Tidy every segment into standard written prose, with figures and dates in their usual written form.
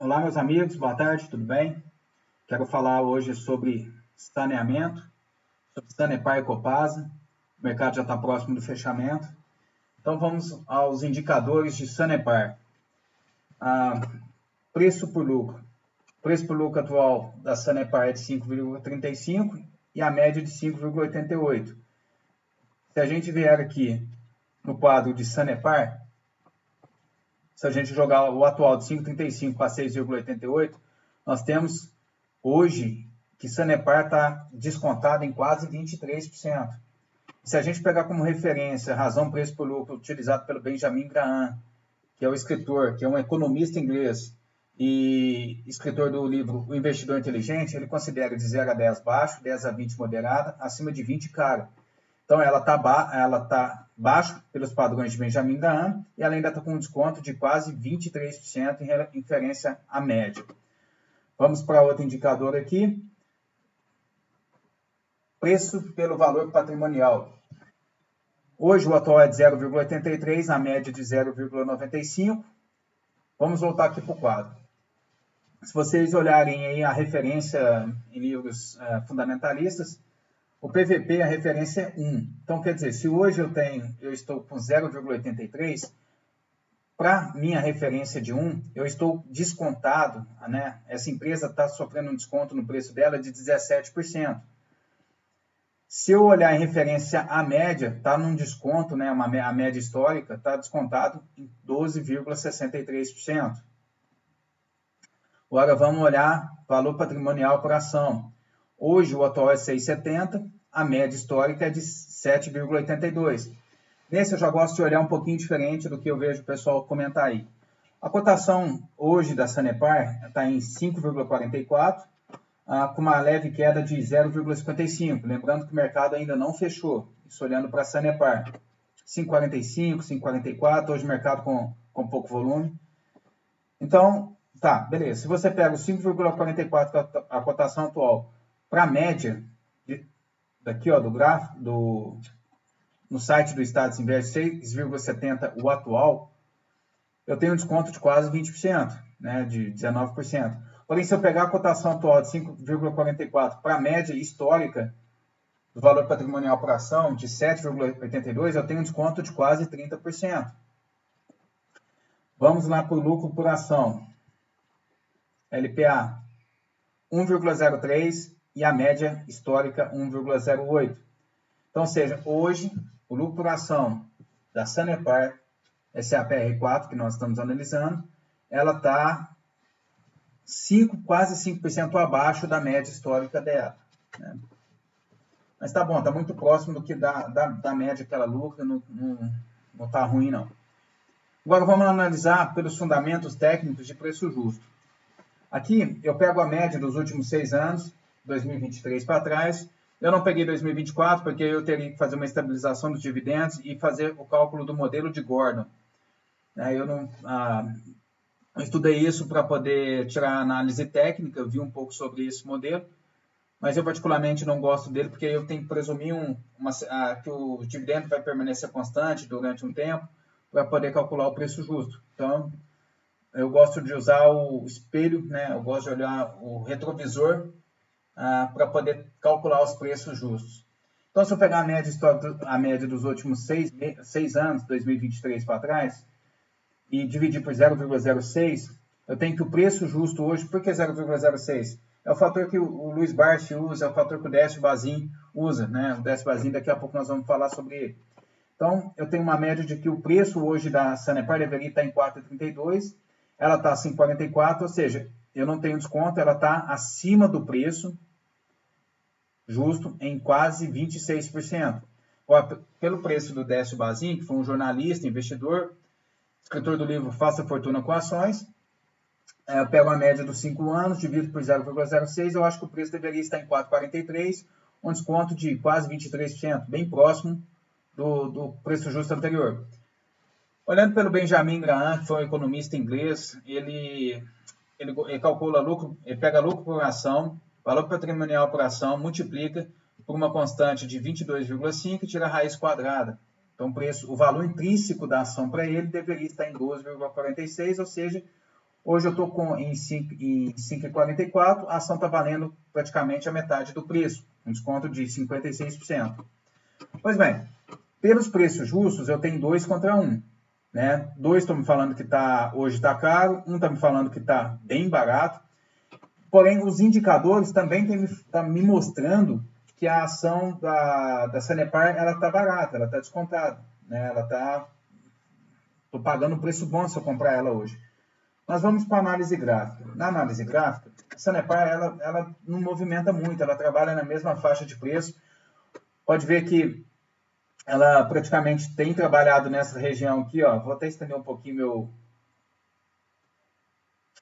Olá, meus amigos, boa tarde, tudo bem? Quero falar hoje sobre saneamento, sobre Sanepar e Copasa. O mercado já está próximo do fechamento. Então, vamos aos indicadores de Sanepar. Preço por lucro. O preço por lucro atual da Sanepar é de 5,35 e a média de 5,88. Se a gente vier aqui no quadro de Sanepar, se a gente jogar o atual de 5,35 para 6,88, nós temos hoje que Sanepar está descontado em quase 23%. Se a gente pegar como referência a razão preço por lucro utilizado pelo Benjamin Graham, que é o escritor, que é um economista inglês e escritor do livro O Investidor Inteligente, ele considera de 0 a 10 baixo, 10 a 20 moderada, acima de 20 caro. Então, ela tá baixo pelos padrões de Benjamin Graham e ela ainda está com um desconto de quase 23% em referência à média. Vamos para outro indicador aqui. Preço pelo valor patrimonial. Hoje o atual é de 0,83, a média de 0,95. Vamos voltar aqui para o quadro. Se vocês olharem aí a referência em livros fundamentalistas, o PVP, a referência é 1. Então, quer dizer, se hoje eu estou com 0,83, para minha referência de 1, eu estou descontado, né? Essa empresa está sofrendo um desconto no preço dela de 17%. Se eu olhar em referência à média, está num desconto, né? A média histórica está descontado em 12,63%. Agora vamos olhar valor patrimonial por ação. Hoje o atual é 6,70, a média histórica é de 7,82. Nesse eu já gosto de olhar um pouquinho diferente do que eu vejo o pessoal comentar aí. A cotação hoje da Sanepar está em 5,44, com uma leve queda de 0,55. Lembrando que o mercado ainda não fechou, isso olhando para a Sanepar. 5,45, 5,44, hoje o mercado com pouco volume. Então, tá, beleza. Se você pega o 5,44, a cotação atual, para a média, daqui ó, do gráfico, no site do Status Invest 6,70 o atual, eu tenho um desconto de quase 20%, né, de 19%. Porém, se eu pegar a cotação atual de 5,44 para a média histórica do valor patrimonial por ação de 7,82, eu tenho um desconto de quase 30%. Vamos lá para o lucro por ação. LPA 1,03 e a média histórica 1,08. Então, ou seja, hoje o lucro por ação da Sanepar, SAPR4, que nós estamos analisando, ela está quase 5% abaixo da média histórica dela, né? Mas tá bom, tá muito próximo do que da média que ela lucra, não tá ruim não. Agora vamos analisar pelos fundamentos técnicos de preço justo. Aqui eu pego a média dos últimos 6 anos, 2023 para trás. Eu não peguei 2024 porque eu teria que fazer uma estabilização dos dividendos e fazer o cálculo do modelo de Gordon. Eu não estudei isso para poder tirar a análise técnica, eu vi um pouco sobre esse modelo, mas eu particularmente não gosto dele porque eu tenho que presumir que o dividendo vai permanecer constante durante um tempo para poder calcular o preço justo. Então, eu gosto de usar o espelho, né? Eu gosto de olhar o retrovisor para poder calcular os preços justos. Então, se eu pegar a média dos últimos 6 anos, 2023 para trás, e dividir por 0,06, eu tenho que o preço justo hoje, por que 0,06? É o fator que o Luiz Barsi usa, é o fator que o Décio Bazin usa, né? O Décio Bazin, daqui a pouco nós vamos falar sobre ele. Então, eu tenho uma média de que o preço hoje da Sanepar deveria estar em 4,32, ela está 5,44, ou seja, eu não tenho desconto, ela está acima do preço justo em quase 26%. Pelo preço do Décio Bazin, que foi um jornalista, investidor, escritor do livro Faça Fortuna com Ações, eu pego a média dos 5 anos, divido por 0,06, eu acho que o preço deveria estar em 4,43, um desconto de quase 23%, bem próximo do preço justo anterior. Olhando pelo Benjamin Graham, que foi um economista inglês, ele calcula lucro, ele pega lucro por ação, valor patrimonial por ação, multiplica por uma constante de 22,5 e tira a raiz quadrada. Então, o valor intrínseco da ação para ele deveria estar em 12,46, ou seja, Hoje eu estou em 5,44, a ação está valendo praticamente a metade do preço, um desconto de 56%. Pois bem, pelos preços justos, eu tenho 2 contra 1. Né? 2 estão me falando que hoje está caro, um está me falando que está bem barato. Porém, os indicadores também estão me mostrando que a ação da Sanepar está barata, ela está descontada. Né? Estou pagando um preço bom se eu comprar ela hoje. Nós vamos para a análise gráfica. Na análise gráfica, a Sanepar ela não movimenta muito, ela trabalha na mesma faixa de preço. Pode ver que ela praticamente tem trabalhado nessa região aqui, ó. Vou até estender um pouquinho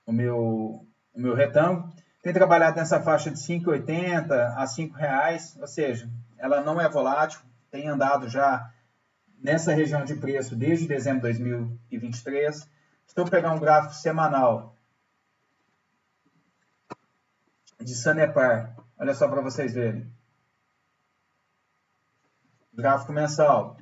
o meu retângulo. Tem trabalhado nessa faixa de 5,80 a R$5, ou seja, ela não é volátil, tem andado já nessa região de preço desde dezembro de 2023. Estou pegando um gráfico semanal de Sanepar, olha só para vocês verem. Gráfico mensal.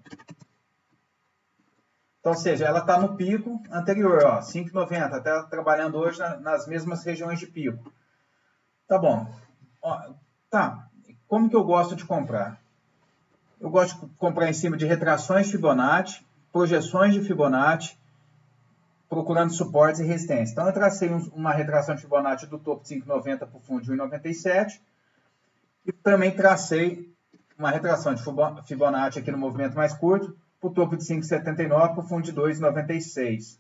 Então, ou seja, ela está no pico anterior, ó, 5,90, até trabalhando hoje nas mesmas regiões de pico. Tá bom. Ó, tá. Como que eu gosto de comprar? Eu gosto de comprar em cima de retrações Fibonacci, projeções de Fibonacci, procurando suportes e resistências. Então, eu tracei uma retração de Fibonacci do topo de 5,90 para o fundo de 1,97 e também tracei uma retração de Fibonacci aqui no movimento mais curto, para o topo de 5,79 para o fundo de 2,96.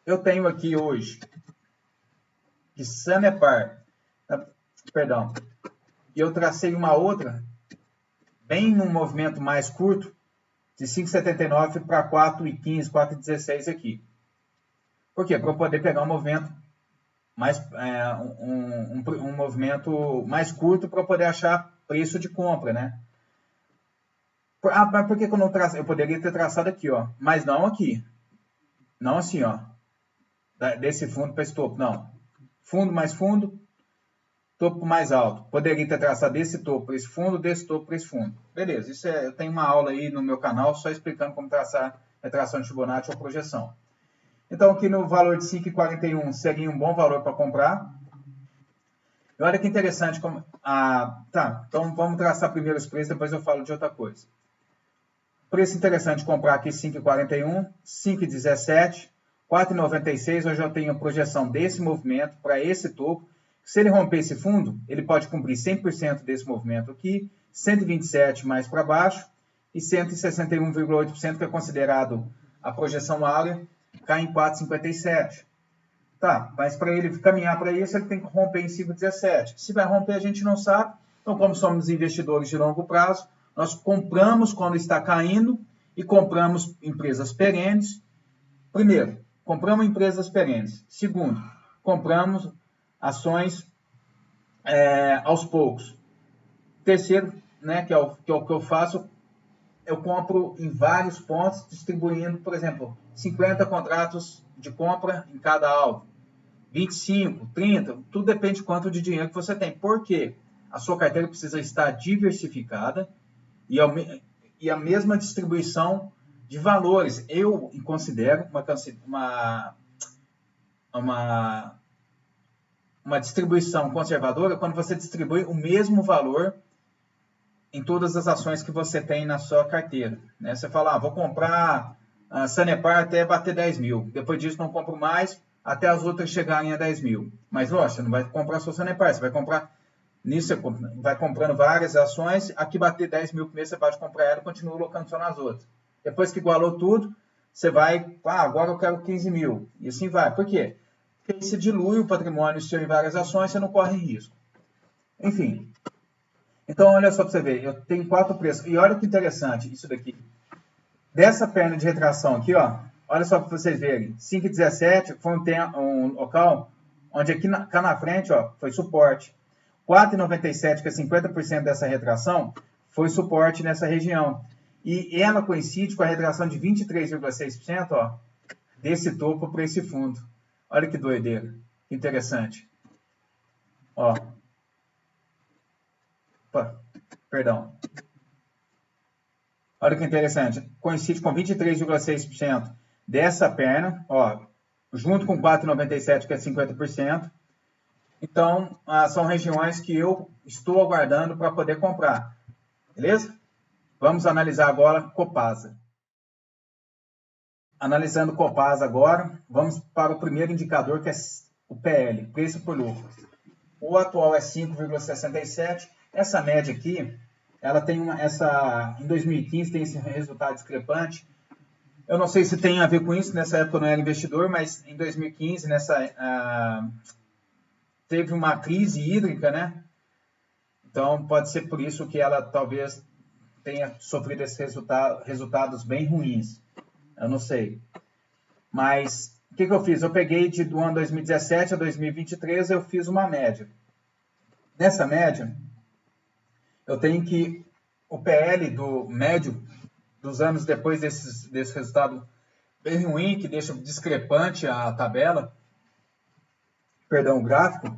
Eu tenho aqui hoje de Sanepar, perdão, e eu tracei uma outra, bem num movimento mais curto, de 5,79 para 4,15, 4,16 aqui. Por quê? Para eu poder pegar um movimento um movimento mais curto para eu poder achar preço de compra, né? Mas por que eu não tracei? Eu poderia ter traçado aqui, ó, mas não aqui. Não assim, ó, desse fundo para esse topo, não. Fundo mais fundo, topo mais alto. Poderia ter traçado desse topo para esse fundo, desse topo para esse fundo. Beleza, eu tenho uma aula aí no meu canal só explicando como traçar retração de Fibonacci ou projeção. Então, aqui no valor de 5,41 seria um bom valor para comprar. E olha que interessante. Tá, então vamos traçar primeiro os preços, depois eu falo de outra coisa. Preço interessante comprar aqui 5,41, 5,17, 4,96. Hoje eu tenho a projeção desse movimento para esse topo. Se ele romper esse fundo, ele pode cumprir 100% desse movimento aqui, 127 mais para baixo e 161,8%, que é considerado a projeção áurea, cai em 4,57. Tá, mas para ele caminhar para isso, ele tem que romper em 5,17. Se vai romper, a gente não sabe. Então, como somos investidores de longo prazo, nós compramos quando está caindo e compramos empresas perenes. Primeiro, compramos empresas perenes. Segundo, compramos ações aos poucos. Terceiro, né, que é o que eu faço, eu compro em vários pontos, distribuindo, por exemplo, 50 contratos de compra em cada alvo. 25, 30, tudo depende de quanto de dinheiro que você tem. Por quê? A sua carteira precisa estar diversificada e a mesma distribuição de valores. Eu considero uma distribuição conservadora quando você distribui o mesmo valor em todas as ações que você tem na sua carteira. Né? Você fala, vou comprar a Sanepar até bater 10 mil. Depois disso não compro mais, até as outras chegarem a 10 mil. Mas, lógico, você não vai comprar só Sanepar, você vai comprar nisso, você vai comprando várias ações, aqui bater 10 mil primeiro, você pode comprar ela e continua colocando só nas outras. Depois que igualou tudo, você vai, agora eu quero 15 mil. E assim vai. Por quê? Porque você dilui o patrimônio seu em várias ações, você não corre risco. Enfim. Então, olha só para você ver, eu tenho 4 preços. E olha que interessante isso daqui. Dessa perna de retração aqui, ó, olha só para vocês verem. 5,17 foi um local onde aqui cá na frente, ó, foi suporte. 4,97, que é 50% dessa retração, foi suporte nessa região. E ela coincide com a retração de 23,6%, ó, desse topo para esse fundo. Olha que doideira, que interessante. Ó. Opa, perdão. Olha que interessante, coincide com 23,6% dessa perna, ó, junto com 4,97, que é 50%. Então, são regiões que eu estou aguardando para poder comprar, beleza? Vamos analisar agora Copasa. Analisando Copasa agora, vamos para o primeiro indicador, que é o PL, preço por lucro. O atual é 5,67. Essa média aqui, ela tem em 2015 tem esse resultado discrepante. Eu não sei se tem a ver com isso, nessa época eu não era investidor, mas em 2015 teve uma crise hídrica, né? Então pode ser por isso que ela talvez tenha sofrido esses resultados bem ruins. Eu não sei. Mas o que eu fiz? Eu peguei do ano 2017 a 2023, eu fiz uma média. Nessa média, eu tenho que o PL do médio dos anos depois desse resultado bem ruim, que deixa discrepante a tabela, perdão, o gráfico,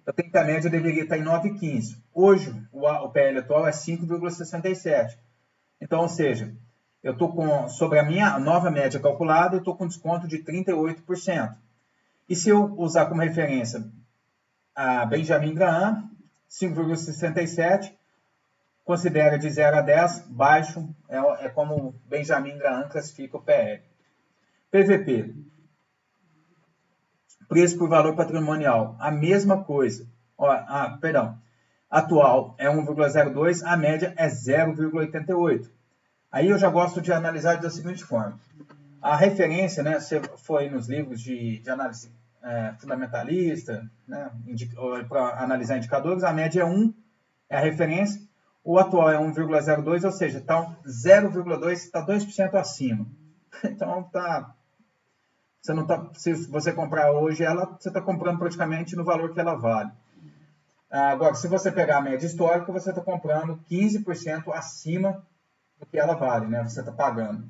eu tenho que a média deveria estar em 9,15. Hoje, o PL atual é 5,67. Então, ou seja, eu estou sobre a minha nova média calculada, eu estou com desconto de 38%. E se eu usar como referência a Benjamin Graham, 5,67, considera de 0 a 10, baixo, é como Benjamin Graham classifica o PL. PVP, preço por valor patrimonial, a mesma coisa. Atual é 1,02, a média é 0,88. Aí eu já gosto de analisar da seguinte forma. A referência, né, você foi nos livros de análise fundamentalista, né, para analisar indicadores, a média é 1, é a referência, o atual é 1,02, ou seja, está 0,2, está 2% acima. Então, se você comprar hoje ela, você está comprando praticamente no valor que ela vale. Agora, se você pegar a média histórica, você está comprando 15% acima do que ela vale, né? Você está pagando.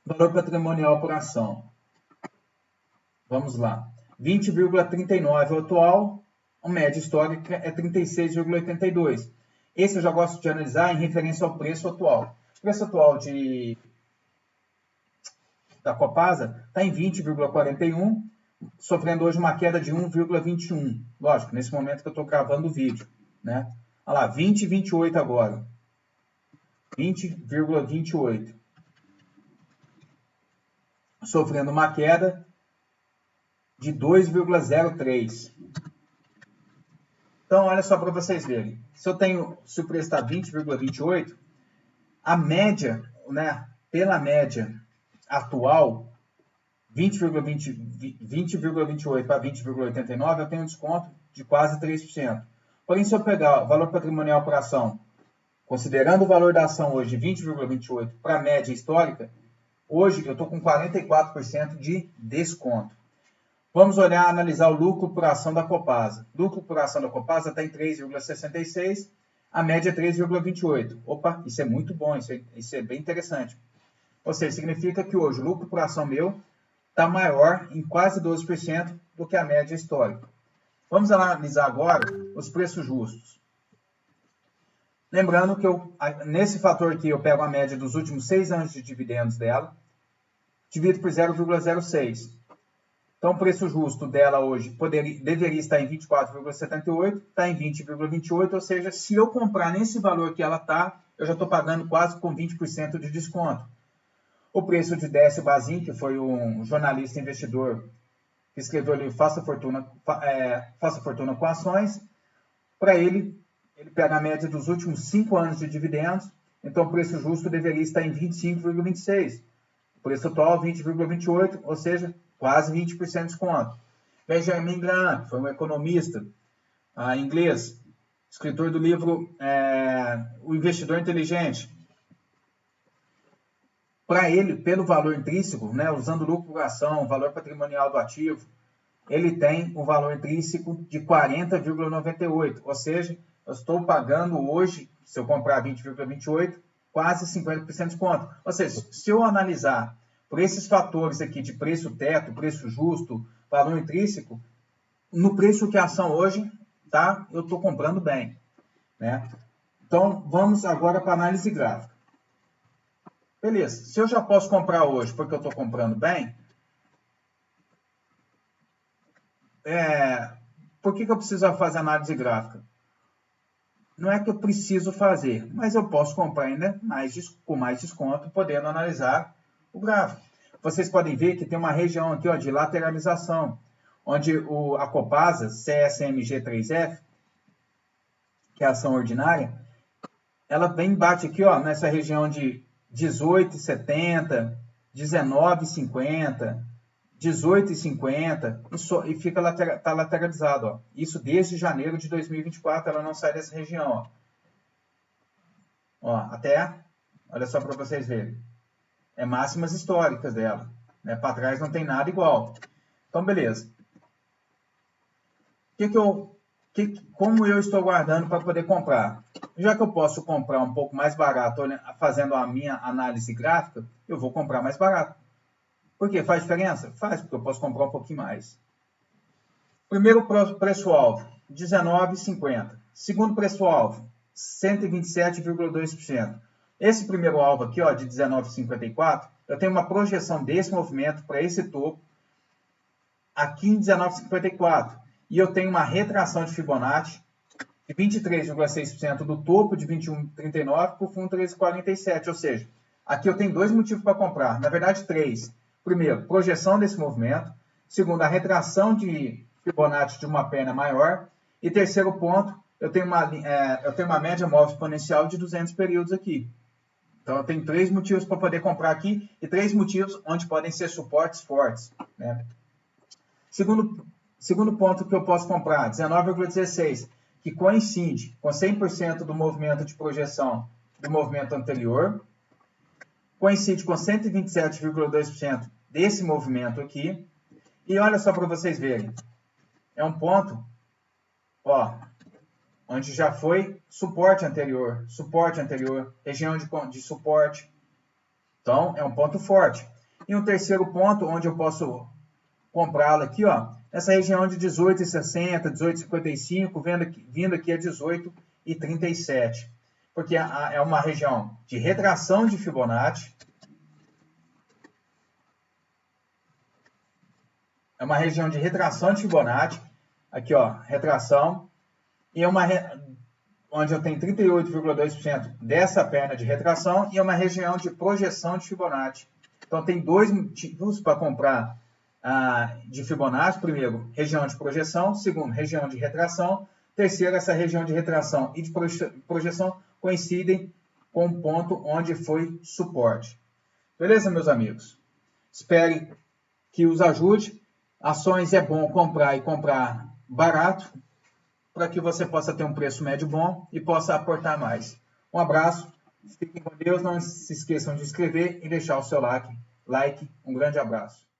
Valor patrimonial por ação. Vamos lá. 20,39 o atual, a média histórica é 36,82. Esse eu já gosto de analisar em referência ao preço atual. O preço atual da Copasa está em 20,41, sofrendo hoje uma queda de 1,21. Lógico, nesse momento que eu estou gravando o vídeo, né? Olha lá, 20,28 agora. 20,28. Sofrendo uma queda de 2,03. Então, olha só para vocês verem. Se o preço está 20,28, a média, né, pela média atual, 20,28 para 20,89, eu tenho um desconto de quase 3%. Porém, se eu pegar o valor patrimonial por ação, considerando o valor da ação hoje 20,28 para a média histórica, hoje eu estou com 44% de desconto. Vamos analisar o lucro por ação da Copasa. O lucro por ação da Copasa está em 3,66, a média é 3,28. Opa, isso é muito bom, isso é bem interessante. Ou seja, significa que hoje o lucro por ação meu está maior em quase 12% do que a média histórica. Vamos analisar agora os preços justos. Lembrando que nesse fator aqui eu pego a média dos últimos 6 anos de dividendos dela, divido por 0,06. Então, o preço justo dela hoje deveria estar em 24,78, está em 20,28, ou seja, se eu comprar nesse valor que ela está, eu já estou pagando quase com 20% de desconto. O preço de Décio Bazin, que foi um jornalista investidor que escreveu o livro Faça Fortuna com Ações, para ele pega a média dos últimos 5 anos de dividendos, então o preço justo deveria estar em 25,26. O preço atual, 20,28, ou seja, quase 20% de desconto. Benjamin Graham, foi um economista inglês, escritor do livro O Investidor Inteligente. Para ele, pelo valor intrínseco, né, usando lucro por ação, valor patrimonial do ativo, ele tem um valor intrínseco de 40,98, ou seja, eu estou pagando hoje, se eu comprar 20,28, quase 50% de desconto. Ou seja, se eu analisar por esses fatores aqui de preço teto, preço justo, valor intrínseco, no preço que a ação hoje, tá, eu estou comprando bem, né? Então, vamos agora para a análise gráfica. Beleza. Se eu já posso comprar hoje porque eu estou comprando bem, por que eu preciso fazer análise gráfica? Não é que eu preciso fazer, mas eu posso comprar ainda com mais desconto, podendo analisar o gráfico. Vocês podem ver que tem uma região aqui, ó, de lateralização, onde a Copasa, CSMG3F, que é a ação ordinária, ela vem bate aqui, ó, nessa região de 18,70, 19,50, 18,50 e fica tá lateralizado, ó. Isso desde janeiro de 2024, ela não sai dessa região, ó. Até, olha só para vocês verem, é máximas históricas dela, né? Para trás não tem nada igual. Então, beleza. Como eu estou guardando para poder comprar? Já que eu posso comprar um pouco mais barato, fazendo a minha análise gráfica, eu vou comprar mais barato. Por quê? Faz diferença? Faz, porque eu posso comprar um pouquinho mais. Primeiro preço-alvo, 19,50. Segundo preço-alvo, 127,2%. Esse primeiro alvo aqui, ó, de 19,54, eu tenho uma projeção desse movimento para esse topo aqui em 19,54. E eu tenho uma retração de Fibonacci de 23,6% do topo de 21,39 para o fundo 13,47. Ou seja, aqui eu tenho dois motivos para comprar. Na verdade, três. Primeiro, projeção desse movimento. Segundo, a retração de Fibonacci de uma perna maior. E terceiro ponto, eu tenho uma média móvel exponencial de 200 períodos aqui. Então, eu tenho três motivos para poder comprar aqui e três motivos onde podem ser suportes fortes, né? Segundo ponto que eu posso comprar, 19,16, que coincide com 100% do movimento de projeção do movimento anterior, coincide com 127,2% desse movimento aqui, e olha só para vocês verem, é um ponto, ó, onde já foi suporte anterior, região de suporte, então é um ponto forte. E um terceiro ponto, onde eu posso comprá-la aqui, ó, essa região de 18,60, 18,55, vindo aqui a 18,37. Porque é uma região de retração de Fibonacci. É uma região de retração de Fibonacci. Aqui, ó, retração. E onde eu tenho 38,2% dessa perna de retração. E é uma região de projeção de Fibonacci. Então, tem dois motivos para comprar de Fibonacci. Primeiro, região de projeção. Segundo, região de retração. Terceiro, essa região de retração e de projeção coincidem com o ponto onde foi suporte. Beleza, meus amigos? Espero que os ajude. Ações é bom comprar e comprar barato, para que você possa ter um preço médio bom e possa aportar mais. Um abraço, fiquem com Deus, não se esqueçam de inscrever e deixar o seu like. Um grande abraço.